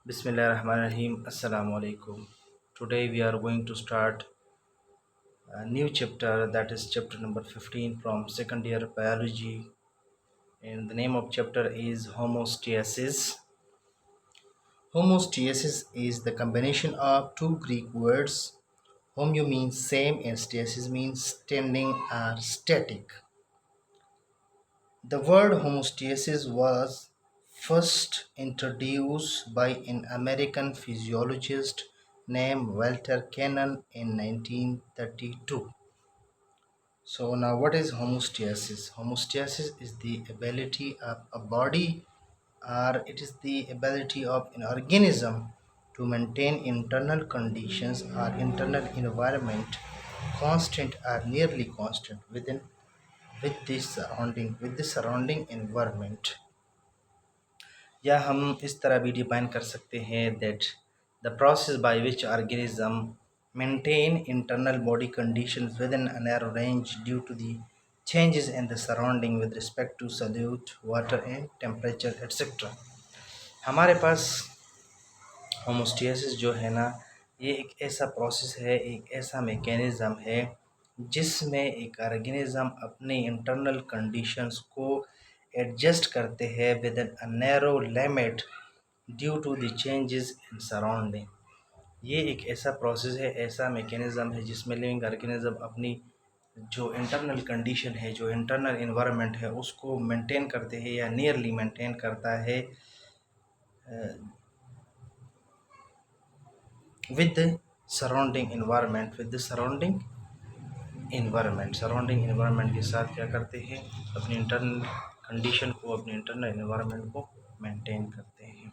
Bismillahirrahmanirrahim. Assalamu alaikum. Today we are going to start a new chapter, that is chapter number 15 from second year biology, and the name of chapter is homostasis. Homostasis is the combination of two Greek words. Homo means same and stasis means standing or static. The word homostasis was first introduced by an American physiologist named Walter Cannon in 1932. So now what is homostasis? Homostasis is the ability of a body, or it is the ability of an organism to maintain internal conditions or internal environment constant or nearly constant with the surrounding environment. या हम इस तरह भी define कर सकते हैं that the process by which organism maintain internal body conditions within a narrow range due to the changes in the surrounding with respect to solute, water and temperature etc. हमारे पास homeostasis जो है ना, ये एक ऐसा प्रोसेस है, एक ऐसा मैकेनिज़्म है जिसमें एक ऑर्गेनिज़्म अपने इंटरनल कंडीशंस को एडजस्ट करते हैं within a narrow limit due to the changes in surrounding. ये एक ऐसा प्रोसेस है, ऐसा मैकेनिज़्म है जिसमें लिविंग ऑर्गेनिज़्म अपनी जो इंटरनल कंडीशन है, जो इंटरनल इन्वायरमेंट है, उसको मेंटेन करते हैं या नियरली मेंटेन करता है with the सराउंडिंग इन्वायरमेंट के साथ क्या करते हैं, अपनी इंटरनल कंडीशन को, अपने इंटरनल इन्वायरमेंट को मेंटेन करते हैं।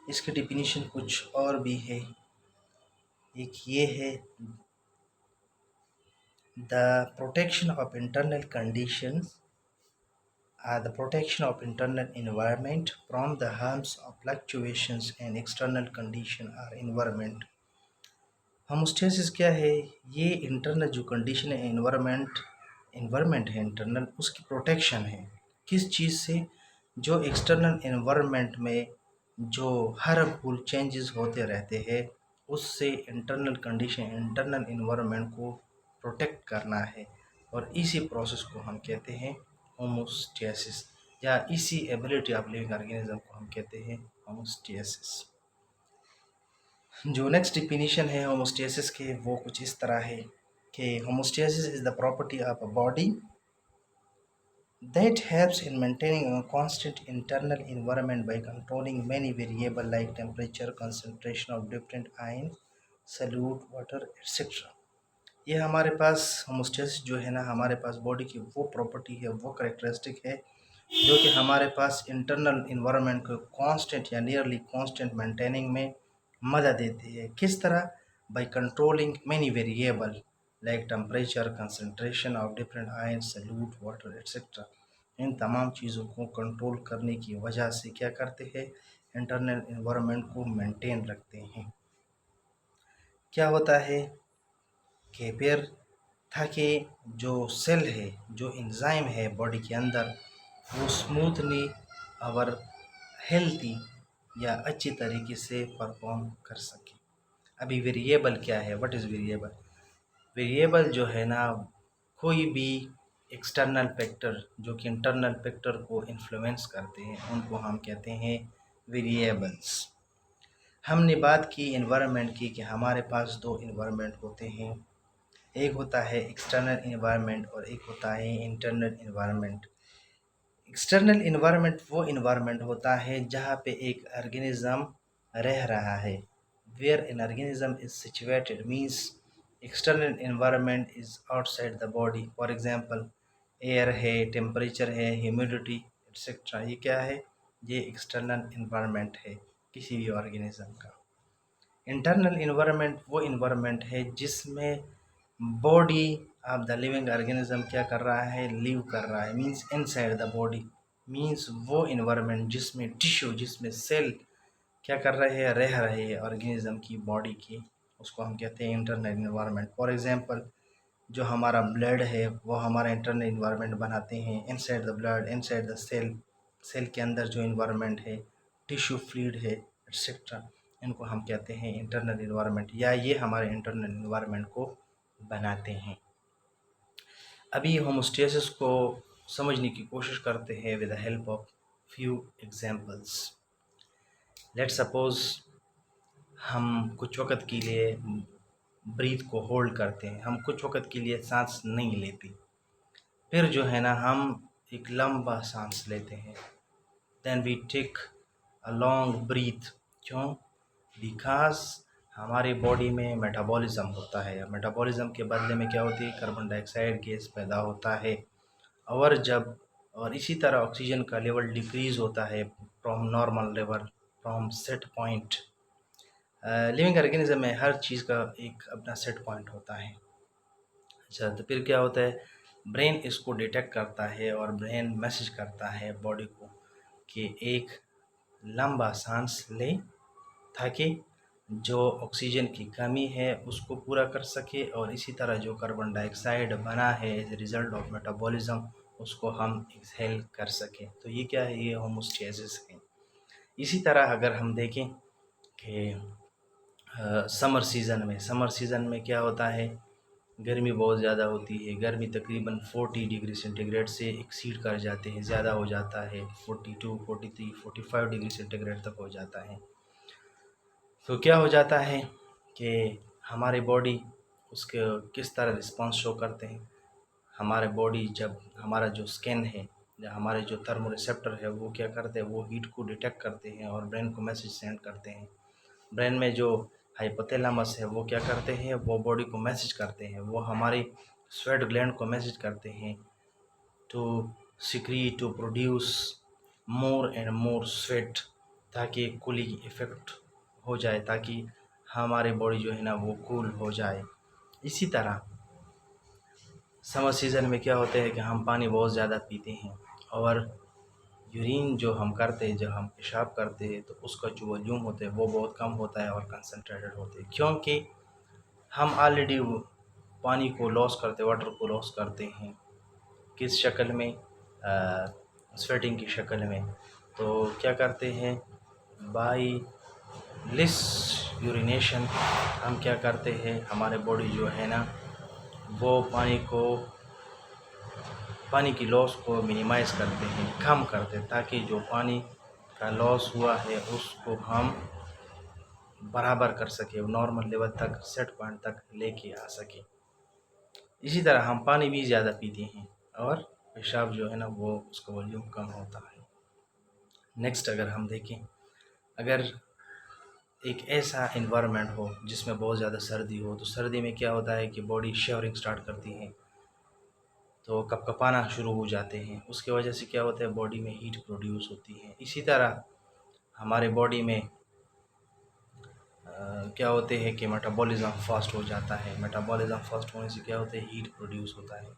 इसकी डिफिनीशन कुछ और भी है। एक ये है, the protection of internal conditions are the protection of internal environment from the harms of fluctuations in external condition or environment। Homeostasis क्या है? ये इंटरनल जो कंडीशन है, इन्वायरमेंट है इंटरनल, उसकी प्रोटेक्शन है। किस चीज़ से? जो एक्सटर्नल इन्वायरमेंट में जो हार्मफुल चेंजेस होते रहते हैं, उससे इंटरनल कंडीशन, इंटरनल इन्वायरमेंट को प्रोटेक्ट करना है, और इसी प्रोसेस को हम कहते हैं होमोस्टेसिस, या इसी एबिलिटी ऑफ लिविंग ऑर्गेनिज्म को हम कहते हैं होमोस्टेसिस। जो नेक्स्ट डिफिनीशन है होमोस्टेसिस के, वो कुछ इस तरह है कि homeostasis is the property of a body that helps in maintaining a constant internal environment by controlling many variables like temperature, concentration of different ions, solute, water, etc. ये हमारे पास होमोस्टेसिस जो है ना, हमारे पास बॉडी की वो प्रॉपर्टी है, वो करेक्टरिस्टिक है जो कि हमारे पास इंटरनल इन्वायरमेंट को कांस्टेंट या नियरली कांस्टेंट मेंटेनिंग में मदद देती है। किस तरह? By controlling many variable like temperature, concentration of different ion, solute, water etcetera. इन तमाम चीज़ों को कंट्रोल करने की वजह से क्या करते हैं, इंटरनल इन्वायरमेंट को मेंटेन रखते हैं। क्या होता है कि फिर था कि जो सेल है, जो एंजाइम है बॉडी के अंदर, वो स्मूथली और हेल्थी या अच्छी तरीके से परफॉर्म कर सके। अभी वेरिएबल क्या है? What is variable? वेरिएबल जो है ना, कोई भी एक्सटर्नल फैक्टर जो कि इंटरनल फैक्टर को इन्फ्लुएंस करते हैं, उनको हम कहते हैं वेरिएबल्स। हमने बात की इन्वायरमेंट की कि हमारे पास दो इन्वायरमेंट होते हैं, एक होता है एक्सटर्नल इन्वायरमेंट और एक होता है इंटरनल इन्वायरमेंट। एक्सटर्नल इन्वायरमेंट वो इन्वायरमेंट होता है जहाँ पे एक ऑर्गेनिज्म रह रहा है, where an organism is situated, means external environment is outside the body. For example, air है, टेम्परेचर है, ह्यूमिडिटी एक्सेट्रा, ये क्या है? ये एक्सटर्नल इन्वायरमेंट है किसी भी ऑर्गेनिज्म का। इंटरनल इन्वायरमेंट वो इन्वायरमेंट है जिसमें body of the living organism क्या कर रहा है? लिव कर रहा है, means inside the body, means वो इन्वायरमेंट जिसमें टिश्यू, जिसमें सेल क्या कर रहे हैं? रह रहे हैं ऑर्गेनिज्म की बॉडी की, उसको हम कहते हैं इंटरनल इन्वायरमेंट। फॉर एग्जांपल, जो हमारा ब्लड है वो हमारा इंटरनल इन्वायरमेंट बनाते हैं। Inside the blood, inside the cell, cell के अंदर जो इन्वायरमेंट है टिश्यू फ्लूइड है एक्सेट्रा, इनको हम कहते हैं इंटरनल इन्वायरमेंट, या ये हमारे इंटरनल इन्वायरमेंट को बनाते हैं। अभी होमोस्टेसिस को समझने की कोशिश करते हैं with the help of few examples. Let suppose हम कुछ वक़्त के लिए ब्रीथ को होल्ड करते हैं, हम कुछ वक़्त के लिए सांस नहीं लेते, फिर जो है ना हम एक लंबा सांस लेते हैं, then we take a long breath. क्यों? बिकॉज हमारे बॉडी में मेटाबॉलिज्म होता है, मेटाबॉलिज्म के बदले में क्या होती है, कार्बन डाइऑक्साइड गैस पैदा होता है, और इसी तरह ऑक्सीजन का लेवल डिक्रीज़ होता है from normal level, from set point. Living organism में हर चीज़ का एक अपना सेट पॉइंट होता है। अच्छा, तो फिर क्या होता है, ब्रेन इसको डिटेक्ट करता है और ब्रेन मैसेज करता है बॉडी को कि एक लंबा सांस ले, ताकि जो ऑक्सीजन की कमी है उसको पूरा कर सके, और इसी तरह जो कार्बन डाइऑक्साइड बना है as a result of metabolism उसको हम एक्सहेल कर सकें। तो ये क्या है, ये होमोस्टेसिस है। इसी तरह अगर हम देखें कि समर सीज़न में क्या होता है, गर्मी बहुत ज़्यादा होती है, गर्मी तकरीबन 40 डिग्री सेंटीग्रेड से एक्सीड कर जाते हैं, ज़्यादा हो जाता है, 42, 43, 45 डिग्री सेंटीग्रेड तक हो जाता है। तो क्या हो जाता है कि हमारे बॉडी उसके किस तरह रिस्पॉन्स शो करते हैं। हमारे बॉडी, जब हमारा जो स्किन है या हमारे जो थर्मो रिसेप्टर है वो क्या करते हैं, वो हीट को डिटेक्ट करते हैं और ब्रेन को मैसेज सेंड करते हैं। ब्रेन में जो हाइपोथैलेमस है वो क्या करते हैं, वो बॉडी को मैसेज करते हैं, वो हमारी स्वेट ग्लैंड को मैसेज करते हैं to secrete, to produce more and more sweat, ताकि कूलिंग इफ़ेक्ट हो जाए, ताकि हमारी बॉडी जो है ना वो कूल हो जाए। इसी तरह समर सीज़न में क्या होता है कि हम पानी बहुत ज़्यादा पीते हैं, और यूरिन जो हम करते हैं, जब हम पेशाब करते हैं, तो उसका जो वॉल्यूम होता है वो बहुत कम होता है और कंसनट्रेटेड होते हैं, क्योंकि हम ऑलरेडी पानी को लॉस करते, वाटर को लॉस करते हैं, किस शक्ल में, स्वेटिंग की शक्ल में। तो क्या करते हैं, बाई लिस यूरिनेशन हम क्या करते हैं, हमारे बॉडी जो है ना वो पानी की लॉस को मिनिमाइज़ करते हैं, कम करते हैं, ताकि जो पानी का लॉस हुआ है उसको हम बराबर कर सके, नॉर्मल लेवल तक, सेट पॉइंट तक लेके आ सके। इसी तरह हम पानी भी ज़्यादा पीते हैं और पेशाब जो है ना वो उसका वॉल्यूम कम होता है। नेक्स्ट अगर हम देखें, अगर एक ऐसा इन्वायरमेंट हो जिसमें बहुत ज़्यादा सर्दी हो, तो सर्दी में क्या होता है कि बॉडी शिवरिंग स्टार्ट करती है, तो कपकपाना शुरू हो जाते हैं, उसकी वजह से क्या होता है, बॉडी में हीट प्रोड्यूस होती है। इसी तरह हमारे बॉडी में क्या होते हैं कि मेटाबॉलिज्म फास्ट हो जाता है, मेटाबॉलिज्म फास्ट होने से क्या होता है, हीट प्रोड्यूस होता है।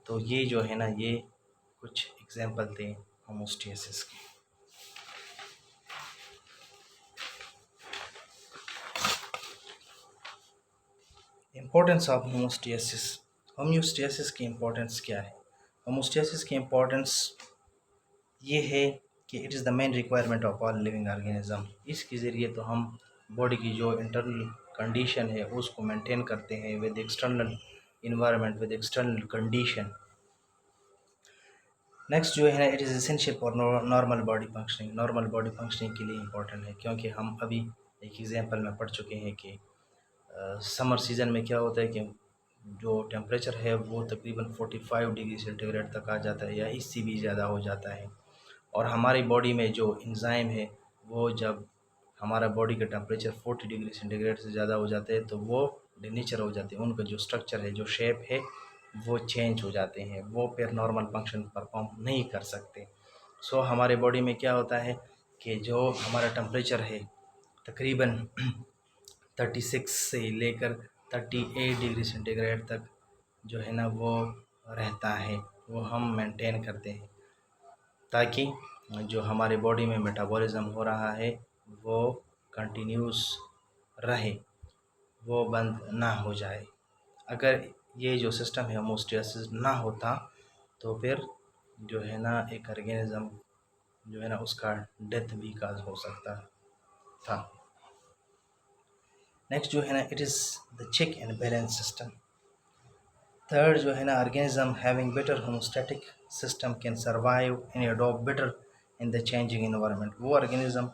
तो ये जो है ना, ये कुछ एग्जांपल थे होमोस्टेसिस के। Importance of homeostasis. होम्योस्टेसिस की इम्पोर्टेंस क्या है? होमोस्टेसिस की इम्पोर्टेंस ये है कि it is the main requirement of all living organism. इसके ज़रिए तो हम बॉडी की जो इंटरनल कंडीशन है उसको मेंटेन करते हैं with external environment, with external condition. Next जो है ना, it is essential for normal body functioning. Normal body functioning के लिए इम्पोर्टेंट है, क्योंकि हम अभी एक एग्जांपल में पढ़ चुके हैं कि समर सीज़न में क्या होता है कि जो टेम्परेचर है वो तकरीबन 45 डिग्री सेंटीग्रेड तक आ जाता है, या इससे भी ज़्यादा हो जाता है। और हमारी बॉडी में जो एंजाइम है वो, जब हमारा बॉडी का टेम्परेचर 40 डिग्री सेंटीग्रेड से ज़्यादा हो जाते हैं तो वो डिनेचर हो जाते हैं, उनका जो स्ट्रक्चर है, जो शेप है वो चेंज हो जाते हैं, वो फिर नॉर्मल फंक्शन परफॉर्म नहीं कर सकते। सो हमारे बॉडी में क्या होता है कि जो हमारा टेम्परेचर है तकरीबन 36 से लेकर 38 डिग्री सेंटीग्रेड तक जो है ना वो रहता है, वो हम मेंटेन करते हैं, ताकि जो हमारे बॉडी में मेटाबॉलिज्म हो रहा है वो कंटिन्यूस रहे, वो बंद ना हो जाए। अगर ये जो सिस्टम है होमोस्टेसिस ना होता तो फिर जो है ना एक ऑर्गेनिज़म जो है ना उसका डेथ भी काज हो सकता था। नेक्स्ट जो है ना it is the check and balance system. Third जो है ना organism having better homeostatic system can survive and adopt better in the changing environment. वो ऑर्गेनिज्म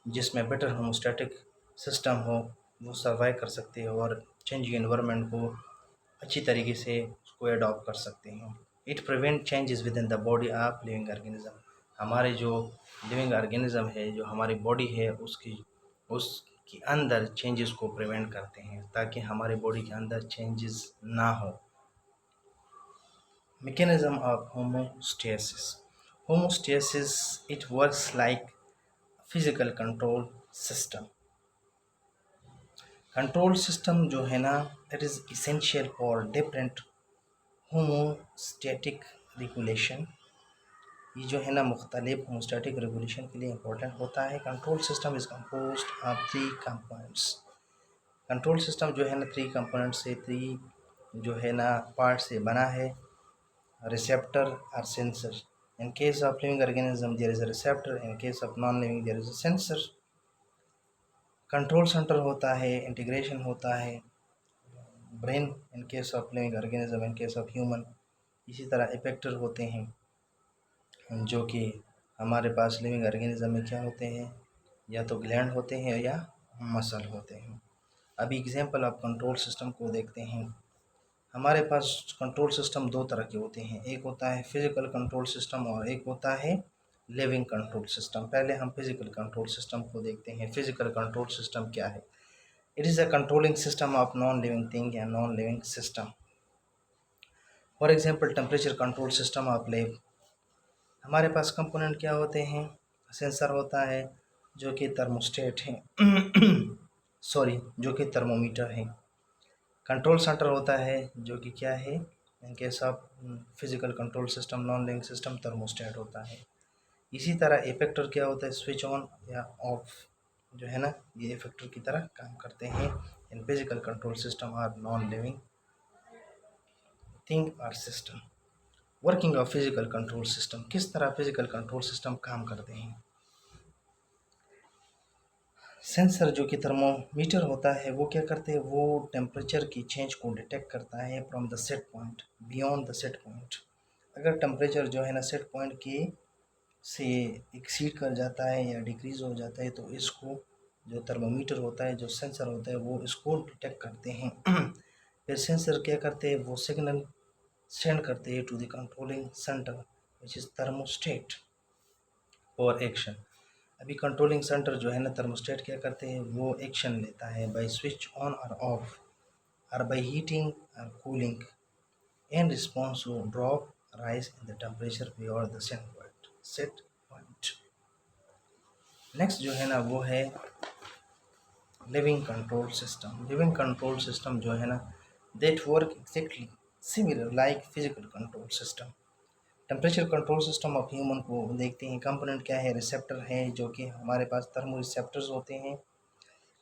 जिसमें बेटर होमोस्टैटिक सिस्टम हो वो सर्वाइव कर सकते हैं और चेंजिंग इन्वायरमेंट को अच्छी तरीके से उसको अडॉप्ट कर सकते हैं। It prevent changes with in the body of living organism. हमारे जो लिविंग ऑर्गेनिज्म है, जो हमारी बॉडी है, उसके अंदर चेंजेस को प्रिवेंट करते हैं ताकि हमारे बॉडी के अंदर चेंजेस ना हो। Mechanism of homeostasis. Homeostasis, it works like physical control system. Control system जो है ना it is essential for different homeostatic regulation. ये जो है ना मुख्तलिफ होमोस्टैटिक रेगुलेशन के लिए इम्पोर्टेंट होता है। Control system is compose of 3 components. Control system जो है ना 3 कंपोनेंट से 3 जो है ना पार्ट से बना है। receptor or sensor. In case of living organism, there is a receptor. In case of non-living, there is a sensor. Control centre होता है, इंटीग्रेशन होता है, brain in case of living organism, in case of human. इसी तरह effector होते हैं जो कि हमारे पास लिविंग ऑर्गेनिज्म में क्या होते हैं, या तो ग्लैंड होते हैं या मसल होते हैं। अभी एग्जांपल ऑफ कंट्रोल सिस्टम को देखते हैं। हमारे पास कंट्रोल सिस्टम 2 तरह के होते हैं, एक होता है फिजिकल कंट्रोल सिस्टम और एक होता है लिविंग कंट्रोल सिस्टम। पहले हम फिजिकल कंट्रोल सिस्टम को देखते हैं। फिजिकल कंट्रोल सिस्टम क्या है? It is a controlling system of non living thing या non living system. For example temperature control system of lab. हमारे पास कंपोनेंट क्या होते हैं? सेंसर होता है जो कि थर्मोस्टेट है सॉरी, जो कि थर्मोमीटर है। कंट्रोल सेंटर होता है जो कि क्या है, इन case of physical control system non living system thermostat होता है। इसी तरह इफेक्टर क्या होता है, स्विच ऑन या ऑफ जो है ना, ये इफेक्टर की तरह काम करते हैं इन फिजिकल कंट्रोल सिस्टम और नॉन लिविंग थिंग और system. Working of physical control system, किस तरह फिजिकल कंट्रोल सिस्टम काम करते हैं। सेंसर जो कि थर्मोमीटर होता है वो क्या करते हैं, वो टेम्परेचर की चेंज को डिटेक्ट करता है from the set point beyond the set point. अगर टेम्परेचर जो है ना सेट पॉइंट के से एक्सीड कर जाता है या डिक्रीज हो जाता है तो इसको जो थर्मोमीटर होता है, जो सेंसर होता है, वो इसको डिटेक्ट करते हैं फिर सेंसर क्या करते हैं, वो सिग्नल सेंड करते हैं to the controlling centre which is thermostat और एक्शन। अभी कंट्रोलिंग सेंटर जो है ना थर्मोस्टेट क्या करते हैं, वो एक्शन लेता है बाय स्विच ऑन और ऑफ और बाय हीटिंग और cooling in response to drop rise in the temperature beyond the set point. Next जो है ना वो है living control system. Living control system जो है ना that work exactly similar like physical control system. Temperature control system of human को देखते हैं। कंपोनेंट क्या है, रिसेप्टर है जो कि हमारे पास थर्मो रिसेप्टर्स होते हैं।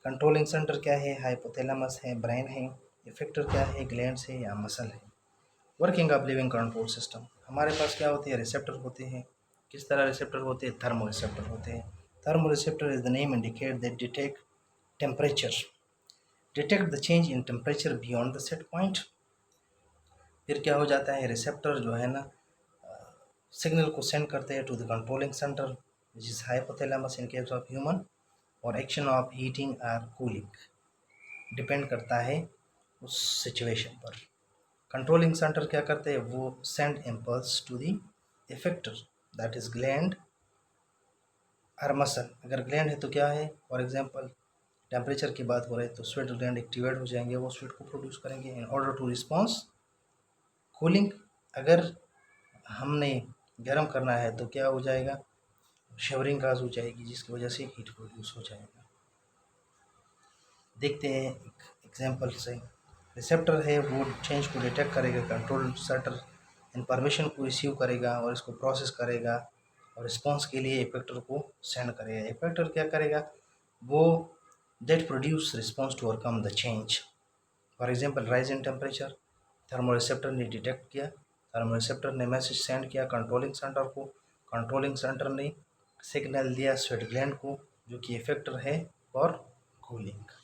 कंट्रोलिंग सेंटर क्या है, हाइपोथैलेमस है, ब्रेन है। इफेक्टर क्या है, ग्लैंड्स है या मसल है। Working of living control system, हमारे पास क्या होते हैं, रिसेप्टर होते हैं। किस तरह रिसेप्टर होते हैं, थर्मो रिसेप्टर होते हैं। Thermo receptor is the name indicate that detect temperature, detect the change in temperature beyond the set point. फिर क्या हो जाता है, रिसेप्टर जो है ना सिग्नल को सेंड करते हैं to the controlling centre which is hypothalamus in case of human, और एक्शन ऑफ हीटिंग और कूलिंग डिपेंड करता है उस सिचुएशन पर। कंट्रोलिंग सेंटर क्या करते हैं, वो send impulse to the effector that is gland और मसल। अगर ग्लैंड है तो क्या है, फॉर एग्जांपल टेम्परेचर की बात हो रही है तो स्वेट ग्लैंड एक्टिवेट हो जाएंगे, वो स्वेट को प्रोड्यूस करेंगे in order to response cooling. अगर हमने गर्म करना है तो क्या हो जाएगा, शिवरिंग काज हो जाएगी जिसकी वजह से हीट प्रोड्यूस हो जाएगा। देखते हैं एक एग्जांपल से। रिसेप्टर है वो चेंज को डिटेक्ट करेगा, कंट्रोल सेंटर इंफॉर्मेशन को रिसीव करेगा और इसको प्रोसेस करेगा और रिस्पॉन्स के लिए इफेक्टर को सेंड करेगा। इफेक्टर क्या करेगा, वो that produce response to overcome the change. For example rise in temperature, thermo receptor ने डिटेक्ट किया, थर्मो रिसेप्टर ने मैसेज सेंड किया कंट्रोलिंग सेंटर को, कंट्रोलिंग सेंटर ने सिग्नल दिया स्वेट ग्लैंड को, जो कि इफेक्टर है फॉर कूलिंग।